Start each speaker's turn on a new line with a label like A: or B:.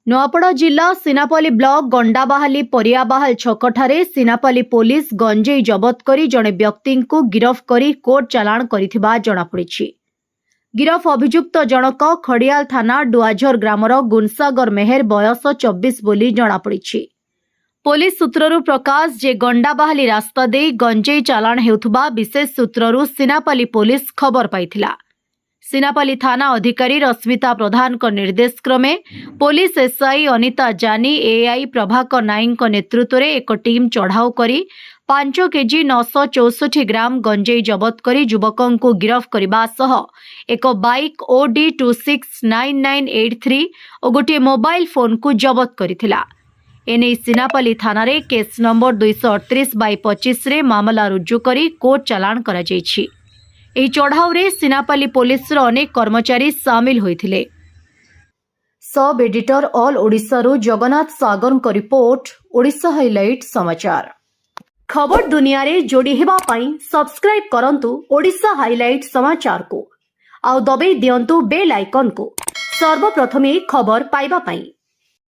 A: ନୂଆପଡ଼ା ଜିଲ୍ଲା ସିନାପାଲି ବ୍ଲକ ଗଣ୍ଡାବାହାଲି ପରିଆବାହାଲ ଛକଠାରେ ସିନାପାଲି ପୋଲିସ ଗଞ୍ଜେଇ ଜବତ କରି ଜଣେ ବ୍ୟକ୍ତିଙ୍କୁ ଗିରଫ କରି କୋର୍ଟ ଚାଲାଣ କରିଥିବା ଜଣାପଡ଼ିଛି। ଗିରଫ ଅଭିଯୁକ୍ତ ଜଣକ ଖଡ଼ିଆଲ ଥାନା ଡୁଆଝର ଗ୍ରାମର ଗୁନସାଗର ମେହେର ବୟସ 24 ବୋଲି ଜଣାପଡ଼ିଛି। ପୋଲିସ ସୂତ୍ରରୁ ପ୍ରକାଶ ଯେ ଗଣ୍ଡାବାହାଲି ରାସ୍ତା ଦେଇ ଗଞ୍ଜେଇ ଚାଲାଣ ହେଉଥିବା ବିଶେଷ ସୂତ୍ରରୁ ସିନାପାଲି ପୋଲିସ ଖବର ପାଇଥିଲା। ସିନାପାଲି ଥାନା ଅଧିକାରୀ ରଶ୍ମିତା ପ୍ରଧାନଙ୍କ ନିର୍ଦ୍ଦେଶ କ୍ରମେ ପୋଲିସ ଏସ୍ଆଇ ଅନିତା ଜାନି ଏଆଇ ପ୍ରଭାକର ନାୟକଙ୍କ ନେତୃତ୍ୱରେ ଏକ ଟିମ୍ ଚଢ଼ାଉ କରି 5 କେଜି 964 ଗ୍ରାମ ଗଞ୍ଜେଇ ଜବତ କରି ଯୁବକଙ୍କୁ ଗିରଫ କରିବା ସହ ଏକ ବାଇକ୍ OD 269983 ଓ ଗୋଟିଏ ମୋବାଇଲ ଫୋନକୁ ଜବତ କରିଥିଲା। ଏନେଇ ସିନାପାଲି ଥାନାରେ କେସ୍ ନମ୍ବର 238/25ରେ ମାମଲା ରୁଜୁ କରି କୋର୍ଟ ଚାଲାଣ କରାଯାଇଛି। ଏହି ଚଢ଼ାଉରେ ସିନାପାଲି ପୋଲିସର ଅନେକ କର୍ମଚାରୀ ସାମିଲ ହୋଇଥିଲେ। सब एडिटर ऑल ओडिशारू जगन्नाथ सागरଙ୍କ रिपोर्ट ओडिशा हाइलाइट समाचार। खबर दुनिया रे जोड़ी हेबा पई सब्सक्राइब करंतु ओडिशा हाइलाइट समाचार को आउ दबे दियंतु बेल आइकन को सर्वप्रथमे खबर पाइबा पई।